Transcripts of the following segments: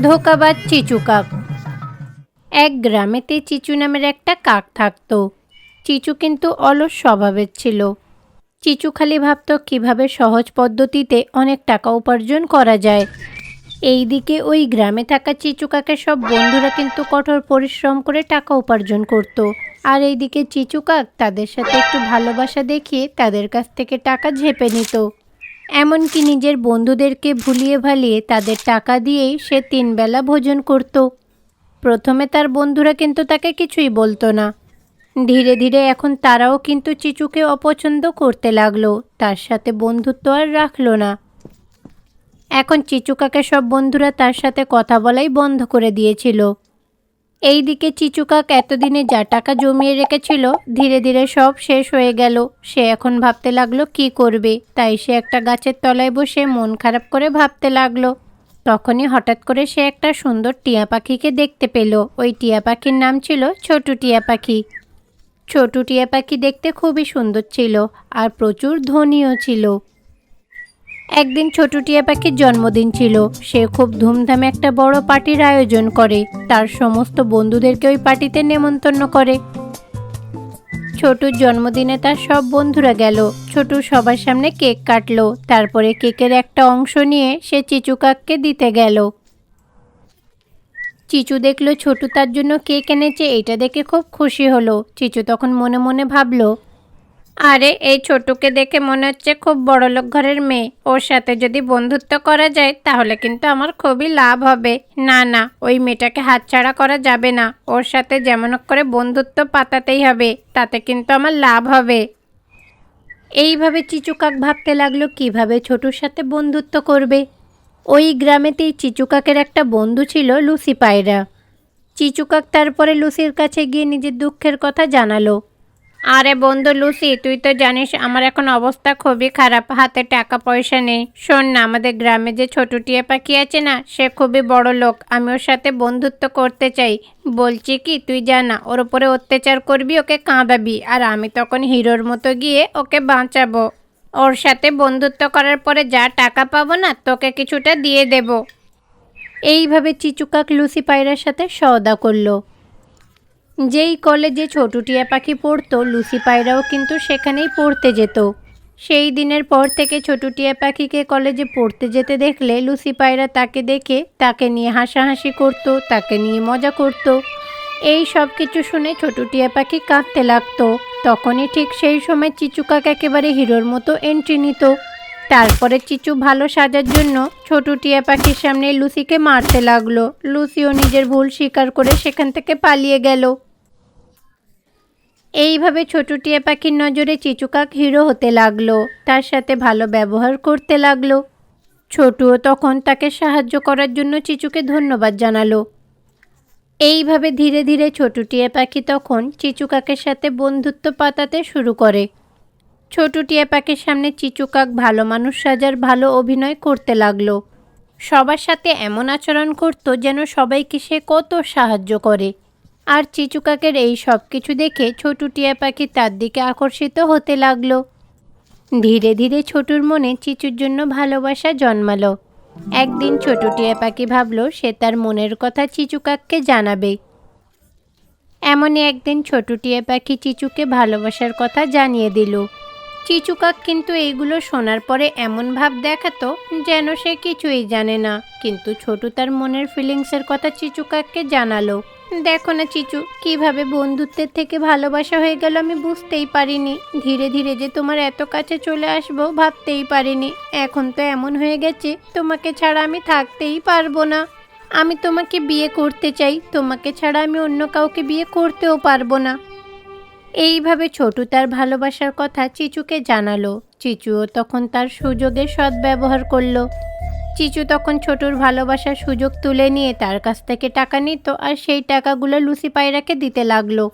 ধোঁকাবাজ চিচু কাক। এক গ্রামেতে চিচু নামের একটা কাক থাকতো। চিচু কিন্তু অলস স্বভাবের ছিল। চিচু খালি ভাবত কিভাবে সহজ পদ্ধতিতে অনেক টাকা উপার্জন করা যায়। এইদিকে ওই গ্রামে থাকা চিচু কাকের সব বন্ধুরা কিন্তু কঠোর পরিশ্রম করে টাকা উপার্জন করত। আর এইদিকে চিচু কাক তাদের সাথে একটু ভালোবাসা দেখিয়ে তাদের কাছ থেকে টাকা ঝেপে নিত। এমনকি নিজের বন্ধুদেরকে ভুলিয়ে ভালিয়ে তাদের টাকা দিয়েই সে 3 বেলা ভোজন করত। প্রথমে তার বন্ধুরা কিন্তু তাকে কিছুই বলতো না। ধীরে ধীরে এখন তারাও কিন্তু চিচুকে অপছন্দ করতে লাগলো, তার সাথে বন্ধুত্ব আর রাখলো না। এখন চিচু কাকের সব বন্ধুরা তার সাথে কথা বলাই বন্ধ করে দিয়েছিল। এইদিকে চিচু কাক এতদিনে যা টাকা জমিয়ে রেখেছিল ধীরে ধীরে সব শেষ হয়ে গেল। সে এখন ভাবতে লাগলো কি করবে, তাই সে একটা গাছের তলায় বসে মন খারাপ করে ভাবতে লাগলো। তখনই হঠাৎ করে সে একটা সুন্দর টিয়া পাখিকে দেখতে পেল। ওই টিয়া পাখির নাম ছিল ছোটু টিয়া পাখি। ছোটু টিয়া পাখি দেখতে খুবই সুন্দর ছিল আর প্রচুর ধনীও ছিল। একদিন ছোটু টিয়া পাখির জন্মদিন ছিল। সে খুব ধুমধামে একটা বড় পার্টির আয়োজন করে। তার সমস্ত বন্ধুদেরকে ওই পার্টিতে নেমন্তন্ন করে। ছোটুর জন্মদিনে তার সব বন্ধুরা গেল। ছোটু সবার সামনে কেক কাটলো। তারপরে কেকের একটা অংশ নিয়ে সে চিচু কাককে দিতে গেল। চিচু দেখলো ছোটু তার জন্য কেক এনেছে, এটা দেখে খুব খুশি হলো। চিচু তখন মনে মনে ভাবলো, আরে এই ছোটুকে দেখে মনে হচ্ছে খুব বড়লোক ঘরের মেয়ে, ওর সাথে যদি বন্ধুত্ব করা যায় তাহলে কিন্তু আমার খুবই লাভ হবে। না না, ওই মেয়েটাকে হাতছাড়া করা যাবে না, ওর সাথে যেমন হোক করে বন্ধুত্ব পাতাতেই হবে, তাতে কিন্তু আমার লাভ হবে। এইভাবে চিচু কাক ভাবতে লাগলো কিভাবে ছোটুর সাথে বন্ধুত্ব করবে। ওই গ্রামেতেই চিচু কাকের একটা বন্ধু ছিল লুসি পায়রা। চিচু কাক তারপরে লুসির কাছে গিয়ে নিজের দুঃখের কথা জানালো। আরে বন্ধু লুসি, তুই তো জানিস আমার এখন অবস্থা খুবই খারাপ, হাতে টাকা পয়সা নেই। শোন না, আমাদের গ্রামে যে ছোট টিয়া পাখি আছে না, সে খুবই বড় লোক, আমি ওর সাথে বন্ধুত্ব করতে চাই। বলছি কি তুই জানা, ওর উপরে অত্যাচার করবি, ওকে কাঁদাবি, আর আমি তখন হিরোর মতো গিয়ে ওকে বাঁচাবো। ওর সাথে বন্ধুত্ব করার পরে যা টাকা পাবো না তোকে কিছুটা দিয়ে দেব। এইভাবে চিচু কাক লুসি পায়রার সাথে সওদা করলো। যেই কলেজে ছোটু টিয়া পাখি পড়তো লুসি পায়রাও কিন্তু সেখানেই পড়তে যেত। সেই দিনের পর থেকে ছোটু টিয়া পাখিকে কলেজে পড়তে যেতে দেখলে লুসি পায়রা তাকে দেখে তাকে নিয়ে হাসাহাসি করতো, তাকে নিয়ে মজা করতো। এই সব কিছু শুনে ছোটু টিয়া পাখি কাঁদতে লাগতো। তখনই ঠিক সেই সময় চিচু কাক একেবারে হিরোর মতো এন্ট্রি নিত। তারপরে চিচু ভালো সাজার জন্য ছোটু টিয়া পাখির সামনে লুসিকে মারতে লাগলো। লুসিও নিজের ভুল স্বীকার করে সেখান থেকে পালিয়ে গেল। এইভাবে ছোটু টিয়া পাখির নজরে চিচু কাক হিরো হতে লাগলো, তার সাথে ভালো ব্যবহার করতে লাগলো। ছোটুও তখন তাকে সাহায্য করার জন্য চিচুকে ধন্যবাদ জানালো। এইভাবে ধীরে ধীরে ছোটু টিয়া পাখি তখন চিচু কাকের সাথে বন্ধুত্ব পাতাতে শুরু করে। ছোটু টিয়া পাখির সামনে চিচু কাক ভালো মানুষ সাজার ভালো অভিনয় করতে লাগলো। সবার সাথে এমন আচরণ করতো যেন সবাইকে সে কত সাহায্য করে। আর চিচু কাকের এই সব কিছু দেখে ছোটু টিয়া পাখি তার দিকে আকর্ষিত হতে লাগলো। ধীরে ধীরে ছোটুর মনে চিচুর জন্য ভালোবাসা জন্মালো। একদিন ছোটু টিয়া পাখি ভাবলো সে তার মনের কথা চিচু কাককে জানাবে। এমনই একদিন ছোটু টিয়া পাখি চিচুকে ভালোবাসার কথা জানিয়ে দিল। চিচু কাক কিন্তু এইগুলো শোনার পরে এমন ভাব দেখাতো যেন সে কিছুই জানে না, কিন্তু ছোটু তার মনের ফিলিংসের কথা চিচু কাককে জানালো। দেখো না চিচু, কিভাবে বন্ধুত্বের থেকে ভালোবাসা হয়ে গেল আমি বুঝতেই পারিনি। ধীরে ধীরে যে তোমার এত কাছে চলে আসবো ভাবতেই পারিনি। এখন তো এমন হয়ে গেছে তোমাকে ছাড়া আমি থাকতেই পারবো না। আমি তোমাকে বিয়ে করতে চাই, তোমাকে ছাড়া আমি অন্য কাউকে বিয়ে করতেও পারবো না। এইভাবে ছোটু তার ভালোবাসার কথা চিচুকে জানালো। চিচুও তখন তার সুযোগের সদ্ব্যবহার করলো। চিচু তখন ছোটুর ভালোবাসার সুযোগ তুলে নিয়ে তার কাছ থেকে টাকা নিত আর সেই টাকাগুলো লুসি পায়রাকে দিতে লাগলো।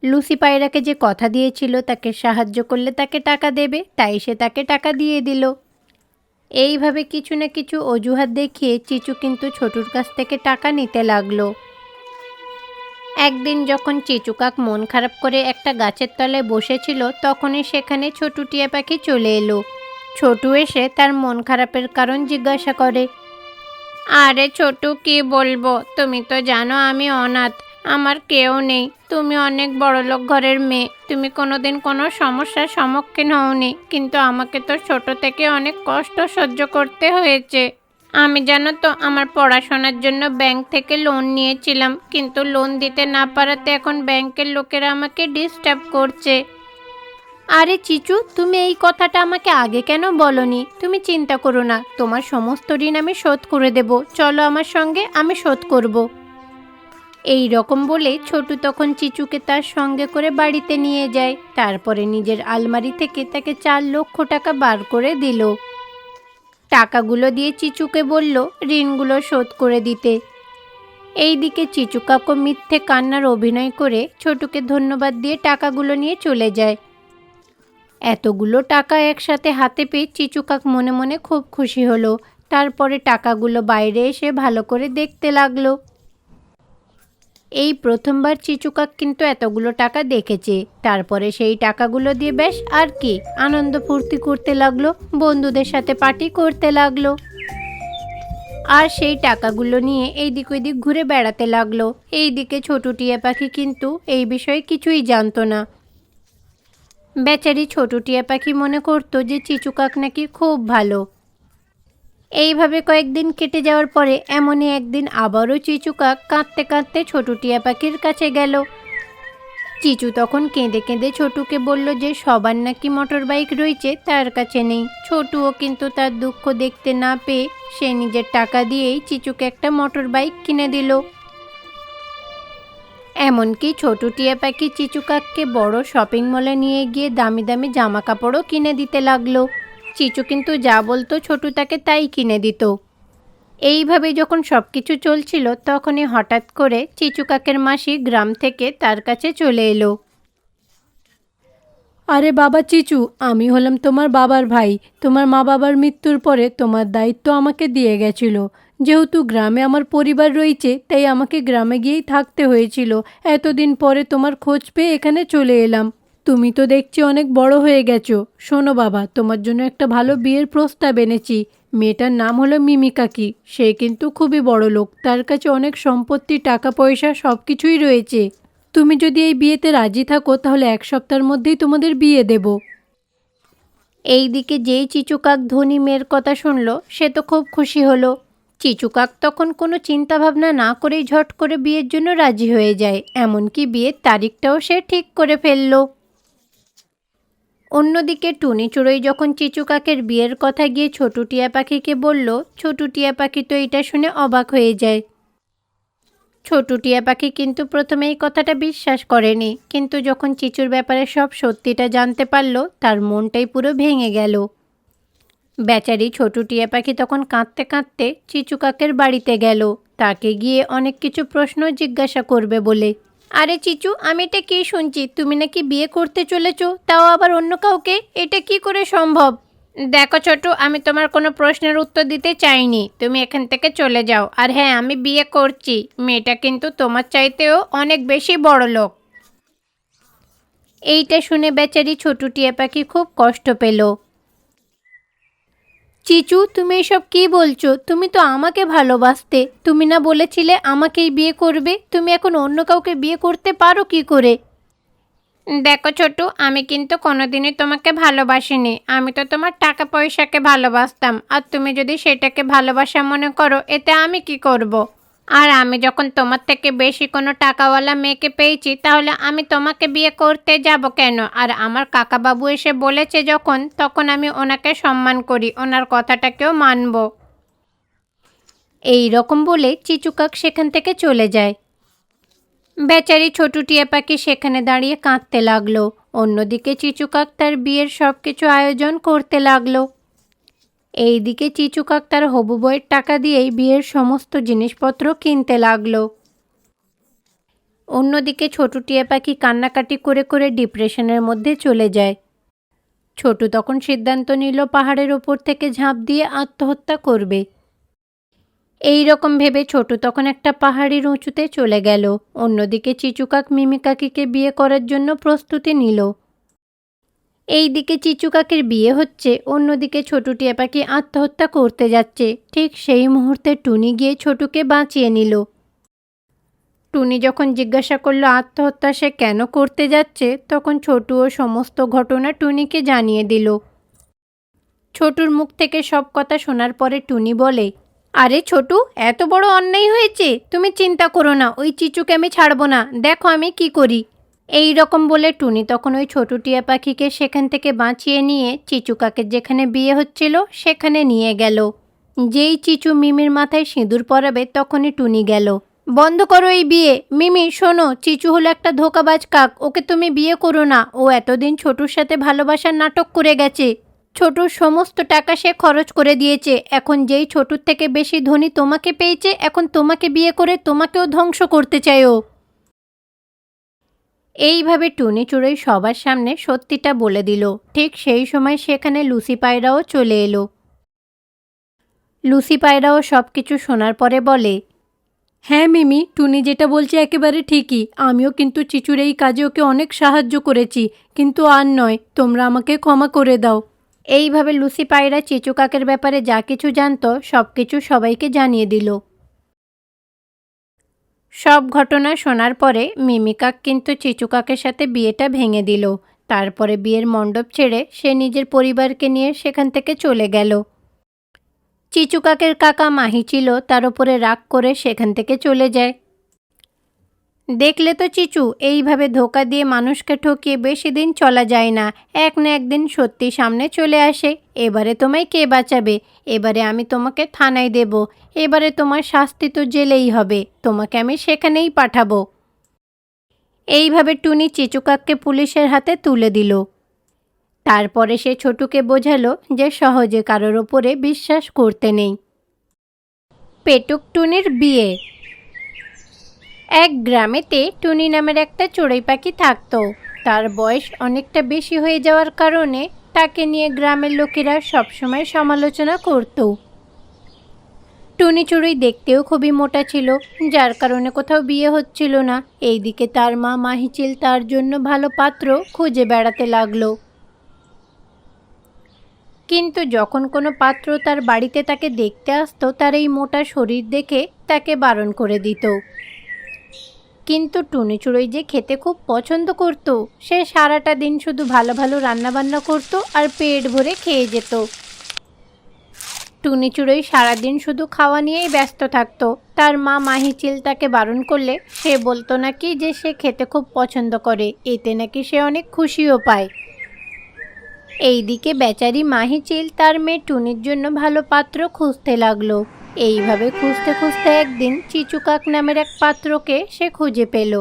লুসি পায়রাকে যে কথা দিয়েছিল তাকে সাহায্য করলে তাকে টাকা দেবে, তাই সে তাকে টাকা দিয়ে দিল। এইভাবে কিছু না কিছু অজুহাত দেখিয়ে চিচু কিন্তু ছোটুর কাছ থেকে টাকা নিতে লাগলো। একদিন যখন চিচু কাক মন খারাপ করে একটা গাছের তলায় বসেছিল তখনই সেখানে ছোটু টিয়া পাখি চলে এলো। ছোটু এসে তার মন খারাপের কারণ জিজ্ঞাসা করে। আরে ছোটু, কি বলবো, তুমি তো জানো আমি অনাথ, আমার কেউ নেই। তুমি অনেক বড়লোক ঘরের মেয়ে, তুমি কোনোদিন কোনো সমস্যার সম্মুখীন হওনি, কিন্তু আমাকে তো ছোট থেকে অনেক কষ্ট সহ্য করতে হয়েছে। আমি জানো তো আমার পড়াশোনার জন্য ব্যাংক থেকে লোন নিয়েছিলাম, কিন্তু লোন দিতে না পারাতে এখন ব্যাংকের লোকেরা আমাকে ডিস্টার্ব করছে। আরে চিচু, তুমি এই কথাটা আমাকে আগে কেন বলনি? তুমি চিন্তা করো না, তোমার সমস্ত ঋণ আমি শোধ করে দেব। চলো আমার সঙ্গে, আমি শোধ করব। এই রকম বলে ছোটু তখন চিচুকে তার সঙ্গে করে বাড়িতে নিয়ে যায়। তারপরে নিজের আলমারি থেকে তাকে 4 লক্ষ টাকা বার করে দিল। টাকাগুলো দিয়ে চিচুকে বলল ঋণগুলো শোধ করে দিতে। এইদিকে চিচু কাকু মিথ্যে কান্নার অভিনয় করে ছোটুকে ধন্যবাদ দিয়ে টাকাগুলো নিয়ে চলে যায়। এতগুলো টাকা একসাথে হাতে পেয়ে চিচু কাক মনে মনে খুব খুশি হলো। তারপরে টাকাগুলো বাইরে এসে ভালো করে দেখতে লাগলো। এই প্রথমবার চিচু কাক কিন্তু এতগুলো টাকা দেখেছে। তারপরে সেই টাকাগুলো দিয়ে বেশ আর কি আনন্দ ফুর্তি করতে লাগলো, বন্ধুদের সাথে পার্টি করতে লাগলো। আর সেই টাকাগুলো নিয়ে এইদিক ওইদিক ঘুরে বেড়াতে লাগলো। এইদিকে ছোটু টিয়া পাখি কিন্তু এই বিষয়ে কিছুই জানতো না। বেচারি ছোট টিয়া পাখি মনে করতো যে চিচু কাক নাকি খুব ভালো। এইভাবে কয়েকদিন কেটে যাওয়ার পরে এমনই একদিন আবারও চিচু কাক কাঁদতে কাঁদতে ছোট টিয়া পাখির কাছে গেল। চিচু তখন কেঁদে কেঁদে ছোটুকে বলল যে সবার নাকি মোটর বাইক রয়েছে, তার কাছে নেই। ছোটুও কিন্তু তার দুঃখ দেখতে না পেয়ে সে নিজের টাকা দিয়েই চিচুকে একটা মোটর বাইক কিনে দিল। এমনকি ছোট টিয়া পাখি চিচু কাককে বড় শপিং মলে নিয়ে গিয়ে দামি দামি জামা কাপড়ও কিনে দিতে লাগলো। চিচু কিন্তু যা বলতো ছোটু তাকে তাই কিনে দিত। এইভাবে যখন সব কিছু চলছিল তখনই হঠাৎ করে চিচু কাকের মাসি গ্রাম থেকে তার কাছে চলে এলো। আরে বাবা চিচু, আমি হলাম তোমার বাবার ভাই। তোমার মা বাবার মৃত্যুর পরে তোমার দায়িত্ব আমাকে দিয়ে গেছিল। যেহেতু গ্রামে আমার পরিবার রয়েছে, তাই আমাকে গ্রামে গিয়েই থাকতে হয়েছিল। এতদিন পরে তোমার খোঁজ পেয়ে এখানে চলে এলাম। তুমি তো দেখছি অনেক বড় হয়ে গেছো। শোনো বাবা, তোমার জন্য একটা ভালো বিয়ের প্রস্তাব এনেছি। মেয়েটার নাম হলো মিমি কাকি। সে কিন্তু খুবই বড় লোক, তার কাছে অনেক সম্পত্তি, টাকা পয়সা সব কিছুই রয়েছে। তুমি যদি এই বিয়েতে রাজি থাকো তাহলে 1 সপ্তাহের মধ্যেই তোমাদের বিয়ে দেব। এইদিকে যেই চিচু কাক ধনী মেয়ের কথা শুনলো সে তো খুব খুশি হলো। চিচু কাক তখন কোনো চিন্তা ভাবনা না করেই ঝট করে বিয়ের জন্য রাজি হয়ে যায়। এমনকি বিয়ের তারিখটাও সে ঠিক করে ফেললো। অন্যদিকে টুনি চড়ুই যখন চিচু কাকের বিয়ের কথা গিয়ে ছোটু টিয়া পাখিকে বলল, ছোটু টিয়া পাখি তো এটা শুনে অবাক হয়ে যায়। ছোটু টিয়া পাখি কিন্তু প্রথমে এই কথাটা বিশ্বাস করেনি, কিন্তু যখন চিচুর ব্যাপারে সব সত্যিটা জানতে পারল তার মনটাই পুরো ভেঙে গেল। বেচারি ছোটু টিয়া পাখি তখন কাঁদতে কাঁদতে চিচু কাকের বাড়িতে গেল, তাকে গিয়ে অনেক কিছু প্রশ্ন জিজ্ঞাসা করবে বলে। আরে চিচু, আমি এটা কি শুনছি, তুমি নাকি বিয়ে করতে চলেছো, তাও আবার অন্য কাউকে? এটা কি করে সম্ভব? দেখো ছোটু, আমি তোমার কোনো প্রশ্নের উত্তর দিতে চাইনি, তুমি এখান থেকে চলে যাও। আর হ্যাঁ, আমি বিয়ে করছি, মেয়েটা কিন্তু তোমার চাইতেও অনেক বেশি বড় লোক। এইটা শুনে বেচারি ছোটু টিয়া পাখি খুব কষ্ট পেল। চিচু, তুমি এসব কি বলছো? তুমি তো আমাকে ভালোবাসতে, তুমি না বলেছিলে আমাকেই বিয়ে করবে? তুমি এখন অন্য কাউকে বিয়ে করতে পারো কি করে? দেখো ছোটু, আমি কিন্তু কোনোদিনই তোমাকে ভালোবাসিনি, আমি তো তোমার টাকা পয়সাকে ভালোবাসতাম। আর তুমি যদি সেটাকে ভালোবাসা মনে করো, এতে আমি কি করব? আর আমি যখন তোমার থেকে বেশি কোনো টাকাওয়ালা মেয়েকে পেয়েছি, তাহলে আমি তোমাকে বিয়ে করতে যাব কেন? আর আমার কাকাবাবু এসে বলেছে যখন, তখন আমি ওনাকে সম্মান করি, ওনার কথাটাকেও মানব। এই রকম বলে চিচু কাক সেখান থেকে চলে যায়। বেচারি ছোটু টিয়া পাখি সেখানে দাঁড়িয়ে কাঁদতে লাগলো। অন্যদিকে চিচু কাক তার বিয়ের সব কিছু আয়োজন করতে লাগলো। এইদিকে চিচু কাক তার হবু বউয়ের টাকা দিয়েই বিয়ের সমস্ত জিনিসপত্র কিনতে লাগলো। অন্যদিকে ছোটু টিয়া পাখি কান্নাকাটি করে করে ডিপ্রেশনের মধ্যে চলে যায়। ছোটু তখন সিদ্ধান্ত নিল পাহাড়ের ওপর থেকে ঝাঁপ দিয়ে আত্মহত্যা করবে। এই রকম ভেবে ছোটু তখন একটা পাহাড়ির উঁচুতে চলে গেল। অন্যদিকে চিচু কাক মিমি কাকিকে বিয়ে করার জন্য প্রস্তুতি নিল। এইদিকে চিচু কাকের বিয়ে হচ্ছে, অন্যদিকে ছোটু টিয়া পাখি আত্মহত্যা করতে যাচ্ছে। ঠিক সেই মুহূর্তে টুনি গিয়ে ছোটুকে বাঁচিয়ে নিল। টুনি যখন জিজ্ঞাসা করলো আত্মহত্যা সে কেন করতে যাচ্ছে, তখন ছোটুও সমস্ত ঘটনা টুনিকে জানিয়ে দিল। ছোটুর মুখ থেকে সব কথা শোনার পরে টুনি বলে, আরে ছোটু, এত বড় অন্যায় হয়েছে, তুমি চিন্তা করো না, ওই চিচুকে আমি ছাড়বো না, দেখো আমি কি করি। এই রকম বলে টুনি তখন ওই ছোটু টিয়া পাখিকে সেখান থেকে বাঁচিয়ে নিয়ে চিচু কাকের যেখানে বিয়ে হচ্ছিল সেখানে নিয়ে গেল। যেই চিচু মিমির মাথায় সিঁদুর পরাবে তখনই টুনি গেল। বন্ধ করো এই বিয়ে। মিমি শোনো, চিচু হলো একটা ধোঁকাবাজ কাক, ওকে তুমি বিয়ে করো না। ও এতদিন ছোটুর সাথে ভালোবাসার নাটক করে গেছে। ছোটুর সমস্ত টাকা সে খরচ করে দিয়েছে। এখন যেই ছোটুর থেকে বেশি ধনী তোমাকে পেয়েছে, এখন তোমাকে বিয়ে করে তোমাকেও ধ্বংস করতে চায় ও। এইভাবে টুনি চড়ুই সবার সামনে সত্যিটা বলে দিল। ঠিক সেই সময় সেখানে লুসি পায়রাও চলে এলো। লুসি পায়রাও সব কিছু শোনার পরে বলে, হ্যাঁ মিমি, টুনি যেটা বলছে একেবারে ঠিকই। আমিও কিন্তু চিচুর এই কাজে ওকে অনেক সাহায্য করেছি, কিন্তু আর নয়, তোমরা আমাকে ক্ষমা করে দাও। এইভাবে লুসি পায়রা চিচু কাকের ব্যাপারে যা কিছু জানতো সব কিছু সবাইকে জানিয়ে দিল। সব ঘটনা শোনার পরে মিমি কাক কিন্তু চিচু কাকের সাথে বিয়েটা ভেঙে দিল। তারপরে বিয়ের মণ্ডপ ছেড়ে সে নিজের পরিবারকে নিয়ে সেখান থেকে চলে গেল। চিচু কাকের কাকা মাহি ছিল তার উপরে রাগ করে সেখান থেকে চলে যায়। দেখলে তো চিচু, এইভাবে ধোকা দিয়ে মানুষকে ঠকিয়ে বেশি দিন চলা যায় না, এক না একদিন সত্যি সামনে চলে আসে। এবারে তোমায় কে বাঁচাবে? এবারে আমি তোমাকে থানায় দেব। এবারে তোমার শাস্তি তো জেলেই হবে, তোমাকে আমি সেখানেই পাঠাবো। এইভাবে টুনি চিচু কাককে পুলিশের হাতে তুলে দিল। তারপরে সে ছোটুকে বোঝালো যে সহজে কারোর ওপরে বিশ্বাস করতে নেই। পেটুক টুনির বিয়ে। এক গ্রামেতে টুনি নামের একটা চড়ুই পাখি থাকতো। তার বয়স অনেকটা বেশি হয়ে যাওয়ার কারণে তাকে নিয়ে গ্রামের লোকেরা সবসময় সমালোচনা করত। টুনি চড়ুই দেখতেও খুবই মোটা ছিল, যার কারণে কোথাও বিয়ে হচ্ছিল না। এইদিকে তার মা মাহিচিল তার জন্য ভালো পাত্র খুঁজে বেড়াতে লাগলো। কিন্তু যখন কোনো পাত্র তার বাড়িতে তাকে দেখতে আসতো, তার এই মোটা শরীর দেখে তাকে বারণ করে দিত। কিন্তু টুনি চড়ুই যে খেতে খুব পছন্দ করত, সে সারাটা দিন শুধু ভালো ভালো রান্নাবান্না করত আর পেট ভরে খেয়ে যেত। টুনি চড়ুই সারাদিন শুধু খাওয়া নিয়েই ব্যস্ত থাকতো। তার মা মাহিচিল তাকে বারণ করলে সে বলতো নাকি যে সে খেতে খুব পছন্দ করে, এতে নাকি সে অনেক খুশিও পায়। এইদিকে বেচারি মাহিচিল তার মেয়ে টুনির জন্য ভালো পাত্র খুঁজতে লাগলো। এইভাবে খুঁজতে খুঁজতে একদিন চিচু কাক নামের এক পাত্রকে সে খুঁজে পেল।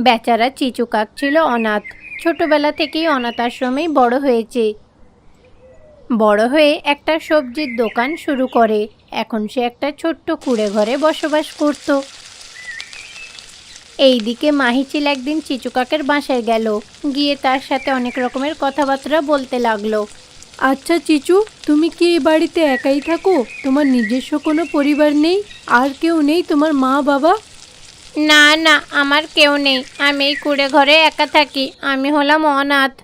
বেচারা চিচু কাক ছিল অনাথ, ছোটবেলা থেকেই অনাথ আশ্রমেই বড় হয়েছে। বড় হয়ে একটা সবজির দোকান শুরু করে। এখন সে একটা ছোট্ট কুঁড়ে ঘরে বসবাস করত। এইদিকে মাহিচিল একদিন চিচু কাকের বাসায় গেল, গিয়ে তার সাথে অনেক রকমের কথাবার্তা বলতে লাগলো। আচ্ছা চিচু, তুমি কি এই বাড়িতে একাই থাকো? তোমার নিজস্ব কোনো পরিবার নেই? আর কেউ নেই, তোমার মা বাবা? না না, আমার কেউ নেই, আমি এই কুঁড়ে ঘরে একা থাকি, আমি হলাম অনাথ।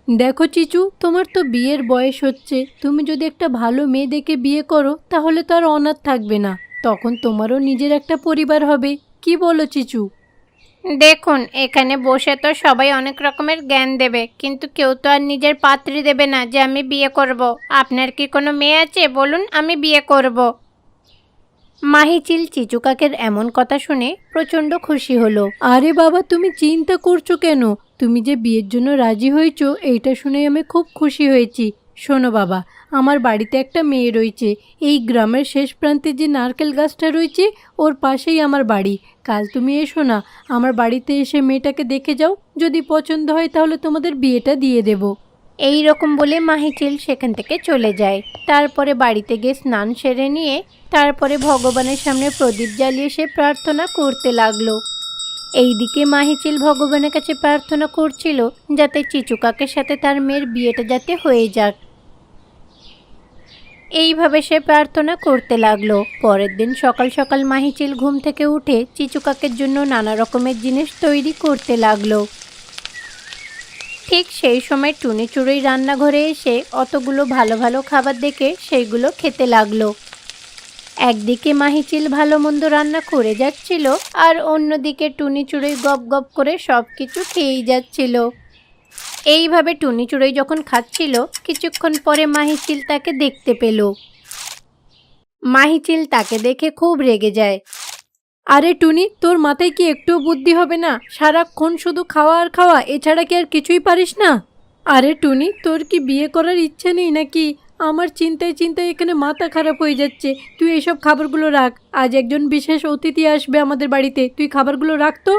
দেখো চিচু, তোমার তো বিয়ের বয়স হচ্ছে, তুমি যদি একটা ভালো মেয়ে দেখে বিয়ে করো তাহলে তো আর অনাথ থাকবে না, তখন তোমারও নিজের একটা পরিবার হবে। কি বলো চিচু? দেখুন, এখানে বসে তো সবাই অনেক রকমের জ্ঞান দেবে, কিন্তু কেউ তো আর নিজের পাত্রী দেবে না যে আমি বিয়ে করব। আপনার কি কোনো মেয়ে আছে? বলুন, আমি বিয়ে করব। মাহিচিল চিচু কাকের এমন কথা শুনে প্রচণ্ড খুশি হলো। আরে বাবা, তুমি চিন্তা করছো কেন? তুমি যে বিয়ের জন্য রাজি হয়েছো এইটা শুনে আমি খুব খুশি হয়েছি। শোনো বাবা, আমার বাড়িতে একটা মেয়ে রয়েছে। এই গ্রামের শেষ প্রান্তে যে নারকেল গাছটা রয়েছে ওর পাশেই আমার বাড়ি। কাল তুমি এসো না, আমার বাড়িতে এসে মেয়েটাকে দেখে যাও, যদি পছন্দ হয় তাহলে তোমাদের বিয়েটা দিয়ে দেব। এই রকম বলে মাহিচিল সেখান থেকে চলে যায়। তারপরে বাড়িতে গিয়ে স্নান সেরে নিয়ে তারপরে ভগবানের সামনে প্রদীপ জ্বালিয়ে সে প্রার্থনা করতে লাগলো। এইদিকে মাহিচিল ভগবানের কাছে প্রার্থনা করছিল যাতে চিচু কাকের সাথে তার মেয়ের বিয়েটা যাতে হয়ে যাক। এইভাবে সে প্রার্থনা করতে লাগলো। পরের দিন সকাল সকাল মাহিচিল ঘুম থেকে উঠে চিচু কাকের জন্য নানা রকমের জিনিস তৈরি করতে লাগলো। ঠিক সেই সময় টুনি চড়ুই রান্নাঘরে এসে অতগুলো ভালো ভালো খাবার দেখে সেইগুলো খেতে লাগলো। একদিকে মাহিচিল ভালো মন্দ রান্না করে যাচ্ছিল, আর অন্যদিকে টুনি চড়ুই গপ গপ করে সব কিছু খেয়েই যাচ্ছিল। এইভাবে টুনি চড়ুই যখন খাচ্ছিল, কিছুক্ষণ পরে মাহিচিল তাকে দেখতে পেল। মাহিচিল তাকে দেখে খুব রেগে যায়। আরে টুনি, তোর মাথায় কি একটুও বুদ্ধি হবে না? সারাক্ষণ শুধু খাওয়া আর খাওয়া, এছাড়া কি আর কিছুই পারিস না? আরে টুনি, তোর কি বিয়ে করার ইচ্ছে নেই নাকি? আমার চিন্তায় চিন্তায় এখানে মাথা খারাপ হয়ে যাচ্ছে। তুই এসব খাবারগুলো রাখ, আজ একজন বিশেষ অতিথি আসবে আমাদের বাড়িতে, তুই খাবারগুলো রাখ তো।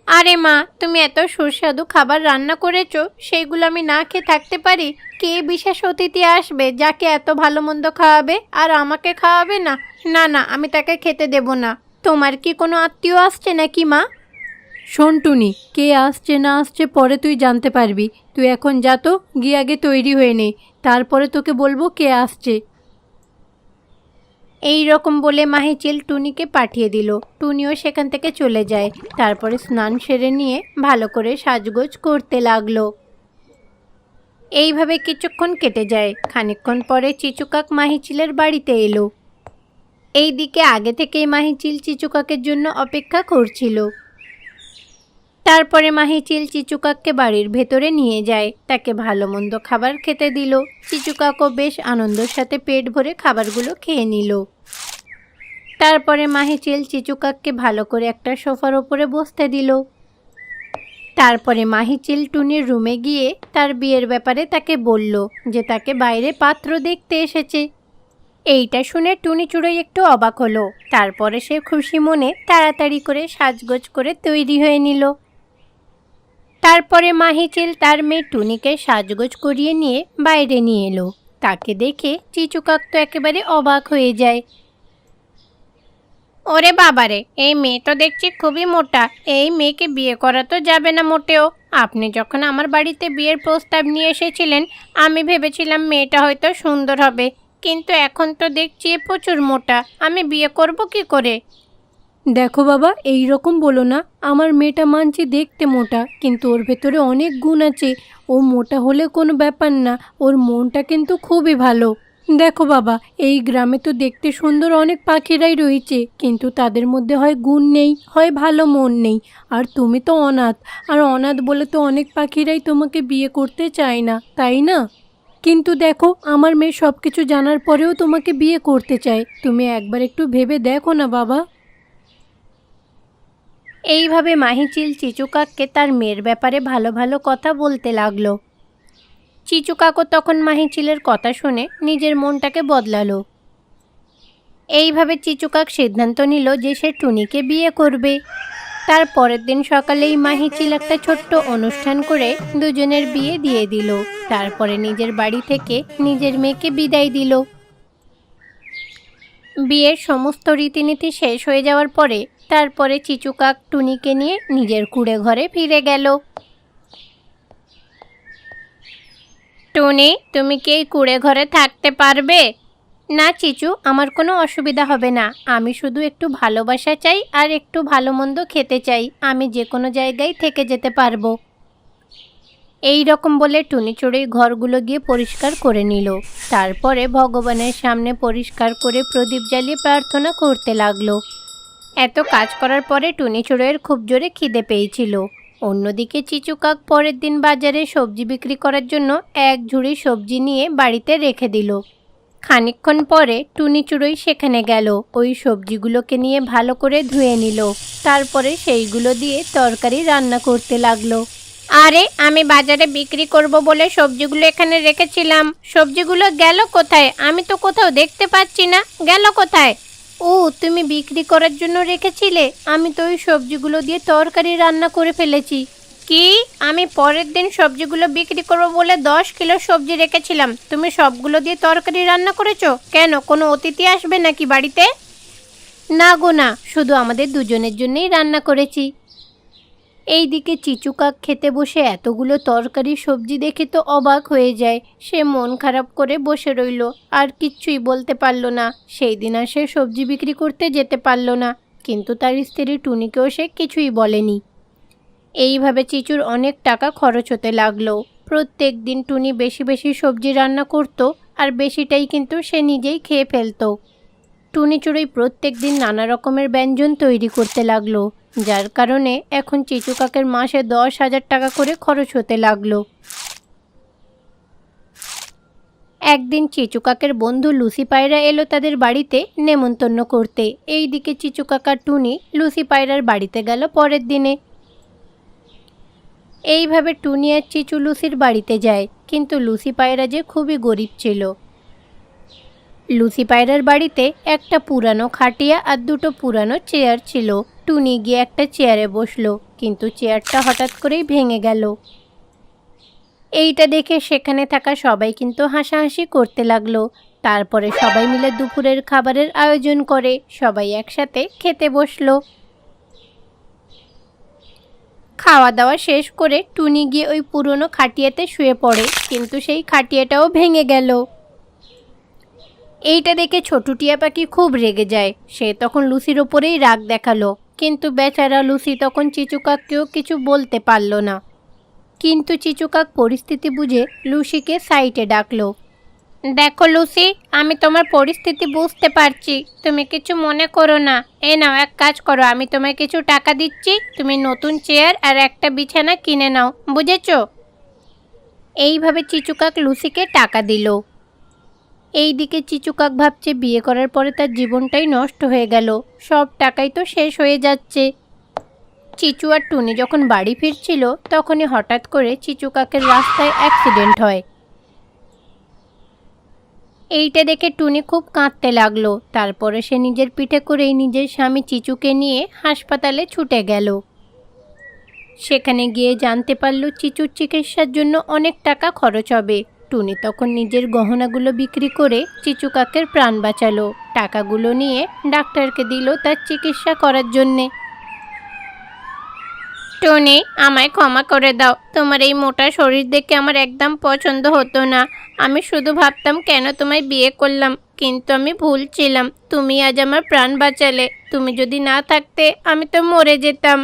আরে মা, তুমি এত সুস্বাদু খাবার রান্না করেছো, সেইগুলো আমি না খেয়ে থাকতে পারি? কে বিশেষ অতিথি আসবে যাকে এত ভালো মন্দ খাওয়াবে আর আমাকে খাওয়াবে না? না না, আমি তাকে খেতে দেব না। তোমার কি কোনো আত্মীয় আসছে নাকি মা? শোন টুনি, কে আসছে না আসছে পরে তুই জানতে পারবি। তুই এখন যা তো, গিয়ে আগে তৈরি হয়ে নে, তারপরে তোকে বলবো কে আসছে। এই রকম বলে মাহিচিল টুনিকে পাঠিয়ে দিল। টুনিও সেখান থেকে চলে যায়। তারপরে স্নান সেরে নিয়ে ভালো করে সাজগোজ করতে লাগলো। এইভাবে কিছুক্ষণ কেটে যায়। খানিকক্ষণ পরে চিচুকাক মাহিচিলের বাড়িতে এলো। এইদিকে আগে থেকেই মাহিচিল চিচুকাকের জন্য অপেক্ষা করছিল। তারপরে মাহিচিল চিচুকাককে বাড়ির ভেতরে নিয়ে যায়, তাকে ভালো মন্দ খাবার খেতে দিল। চিচুকাকও বেশ আনন্দের সাথে পেট ভরে খাবারগুলো খেয়ে নিল। তারপরে মাহিচিল চিচুকাককে ভালো করে একটা সোফার ওপরে বসতে দিল। তারপরে মাহিচিল টুনির রুমে গিয়ে তার বিয়ের ব্যাপারে তাকে বলল যে তাকে বাইরে পাত্র দেখতে এসেছে। এইটা শুনে টুনি চড়ুই একটু অবাক হলো। তারপরে সে খুশি মনে তাড়াতাড়ি করে সাজগোজ করে তৈরি হয়ে নিল। তারপরে মাহিচিল তার মেয়ে টুনিকে সাজগোজ করিয়ে নিয়ে বাইরে নিয়ে এলো। তাকে দেখে চিচুকাক তো একেবারে অবাক হয়ে যায়। ওরে বাবারে, এই মেয়ে তো দেখছি খুবই মোটা। এই মেয়েকে বিয়ে করা তো যাবে না মোটেও। আপনি যখন আমার বাড়িতে বিয়ের প্রস্তাব নিয়ে এসেছিলেন, আমি ভেবেছিলাম মেয়েটা হয়তো সুন্দর হবে, কিন্তু এখন তো দেখছি এ প্রচুর মোটা। আমি বিয়ে করব কি করে? দেখো বাবা, এই রকম বলো না। আমার মেয়েটা মানছি দেখতে মোটা, কিন্তু ওর ভেতরে অনেক গুণ আছে। ও মোটা হলে কোনো ব্যাপার না, ওর মনটা কিন্তু খুবই ভালো। দেখো বাবা, এই গ্রামে তো দেখতে সুন্দর অনেক পাখিরাই রয়েছে, কিন্তু তাদের মধ্যে হয় গুণ নেই, হয় ভালো মন নেই। আর তুমি তো অনাথ, আর অনাথ বলে তো অনেক পাখিরাই তোমাকে বিয়ে করতে চায় না, তাই না? কিন্তু দেখো, আমার মেয়ে সব কিছু জানার পরেও তোমাকে বিয়ে করতে চায়। তুমি একবার একটু ভেবে দেখো না বাবা। এইভাবে মাহিচিল চিচুকাককে তার মেয়ের ব্যাপারে ভালো ভালো কথা বলতে লাগলো। চিচুকাকও তখন মাহিচিলের কথা শুনে নিজের মনটাকে বদলালো। এইভাবে চিচুকাক সিদ্ধান্ত নিল যে সে টুনিকে বিয়ে করবে। তার পরের দিন সকালেই মাহিচিল একটা ছোট্ট অনুষ্ঠান করে দুজনের বিয়ে দিয়ে দিল। তারপরে নিজের বাড়ি থেকে নিজের মেয়েকে বিদায় দিল। বিয়ের সমস্ত রীতিনীতি শেষ হয়ে যাওয়ার পরে তারপরে চিচুকাক টুনিকে নিয়ে নিজের কুঁড়ে ঘরে ফিরে গেল। টুনি, তুমি কি এই কুঁড়ে ঘরে থাকতে পারবে? না চিচু, আমার কোনো অসুবিধা হবে না। আমি শুধু একটু ভালোবাসা চাই আর একটু ভালো মন্দ খেতে চাই। আমি যে কোনো জায়গায় থেকে যেতে পারবো। এই রকম বলে টুনি চড়ুই ঘরগুলো গিয়ে পরিষ্কার করে নিল। তারপরে ভগবানের সামনে পরিষ্কার করে প্রদীপ জ্বালিয়ে প্রার্থনা করতে লাগলো। এত কাজ করার পরে টুনি চড়ুইয়ের খুব জোরে খিদে পেয়েছিল। অন্যদিকে চিচুকাক পরের দিন বাজারে সবজি বিক্রি করার জন্য এক ঝুড়ি সবজি নিয়ে বাড়িতে রেখে দিল। খানিকক্ষণ পরে টুনি চড়ুই সেখানে গেল। ওই সবজিগুলোকে নিয়ে ভালো করে ধুয়ে নিল। তারপরে সেইগুলো দিয়ে তরকারি রান্না করতে লাগলো। আরে, আমি বাজারে বিক্রি করব বলে সবজিগুলো এখানে রেখেছিলাম। সবজিগুলো গেল কোথায়? আমি তো কোথাও দেখতে পাচ্ছি না। গেল কোথায়? ও, তুমি বিক্রি করার জন্য রেখেছিলে? আমি তো ওই সবজিগুলো দিয়ে তরকারি রান্না করে ফেলেছি। কি? আমি পরের দিন সবজিগুলো বিক্রি করব বলে 10 কিলো সবজি রেখেছিলাম, তুমি সবগুলো দিয়ে তরকারি রান্না করেছো? কেন, কোনো অতিথি আসবে নাকি বাড়িতে? না গো না, শুধু আমাদের দুজনের জন্যই রান্না করেছি। এইদিকে চিচুকাক খেতে বসে এতগুলো তরকারি সবজি দেখে তো অবাক হয়ে যায়। সে মন খারাপ করে বসে রইল, আর কিচ্ছুই বলতে পারল না। সেই দিন আর সে সবজি বিক্রি করতে যেতে পারল না, কিন্তু তার স্ত্রী টুনিকেও সে কিছুই বলেনি। এইভাবে চিচুর অনেক টাকা খরচ হতে লাগলো। প্রত্যেক দিন টুনি বেশি বেশি সবজি রান্না করত, আর বেশিটাই কিন্তু সে নিজেই খেয়ে ফেলতো। টুনি চড়ুই প্রত্যেক দিন নানা রকমের ব্যঞ্জন তৈরি করতে লাগলো, যার কারণে এখন চিচু কাকের মাসে 10,000 টাকা করে খরচ হতে লাগলো। একদিন চিচু কাকের বন্ধু লুসি পায়রা এলো তাদের বাড়িতে নেমন্তন্ন করতে। এইদিকে চিচু কাকা টুনি লুসি পায়রার বাড়িতে গেল পরের দিনে। এইভাবে টুনি আর চিচু লুসির বাড়িতে যায়, কিন্তু লুসি পায়রা যে খুবই গরিব ছিল। লুসি পায়রার বাড়িতে একটা পুরানো খাটিয়া আর দুটো পুরানো চেয়ার ছিল। টুনি গিয়ে একটা চেয়ারে বসলো, কিন্তু চেয়ারটা হঠাৎ করেই ভেঙে গেল। এইটা দেখে সেখানে থাকা সবাই কিন্তু হাসাহাসি করতে লাগলো। তারপরে সবাই মিলে দুপুরের খাবারের আয়োজন করে সবাই একসাথে খেতে বসলো। খাওয়া দাওয়া শেষ করে টুনি গিয়ে ওই পুরনো খাটিয়াতে শুয়ে পড়ে, কিন্তু সেই খাটিয়াটাও ভেঙে গেল। এইটা দেখে ছোটু টিয়া পাখি খুব রেগে যায়। সে তখন লুসির ওপরেই রাগ দেখালো, কিন্তু বেচারা লুসি তখন চিচু কাককেও কিছু বলতে পারল না। কিন্তু চিচু কাক পরিস্থিতি বুঝে লুসিকে সাইডে ডাকলো। দেখো লুসি, আমি তোমার পরিস্থিতি বুঝতে পারছি, তুমি কিছু মনে করো না। এই নাও, এক কাজ করো, আমি তোমায় কিছু টাকা দিচ্ছি, তুমি নতুন চেয়ার আর একটা বিছানা কিনে নাও, বুঝেছো? এইভাবে চিচু কাক লুসিকে টাকা দিল। এইদিকে চিচু কাক ভাবছে বিয়ে করার পরে তার জীবনটাই নষ্ট হয়ে গেল, সব টাকাই তো শেষ হয়ে যাচ্ছে। চিচু আর টুনি যখন বাড়ি ফিরছিল তখনই হঠাৎ করে চিচু কাকের রাস্তায় অ্যাক্সিডেন্ট হয়। এইটা দেখে টুনি খুব কাঁদতে লাগলো। তারপরে সে নিজের পিঠে করেই নিজের স্বামী চিচুকে নিয়ে হাসপাতালে ছুটে গেল। সেখানে গিয়ে জানতে পারল চিচুর চিকিৎসার জন্য অনেক টাকা খরচ হবে। টুনি তখন নিজের গহনাগুলো বিক্রি করে চিচু কাকের প্রাণ বাঁচালো। টাকাগুলো নিয়ে ডাক্তারকে দিল তার চিকিৎসা করার জন্যে। টুনি, আমায় ক্ষমা করে দাও, তোমার এই মোটা শরীর দেখে আমার একদম পছন্দ হতো না। আমি শুধু ভাবতাম কেন তোমায় বিয়ে করলাম, কিন্তু আমি ভুল ছিলাম। তুমি আজ আমার প্রাণ বাঁচালে, তুমি যদি না থাকতে আমি তো মরে যেতাম।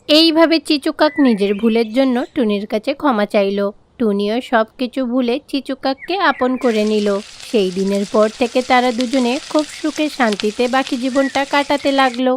এইভাবে চিচু কাক নিজের ভুলের জন্য টুনির কাছে ক্ষমা চাইল। টুনিও সব কিছু ভুলে চিচু কাককে আপন করে নিল। সেই দিনের পর থেকে তারা দুজনে খুব সুখে শান্তিতে বাকি জীবনটা কাটাতে লাগলো।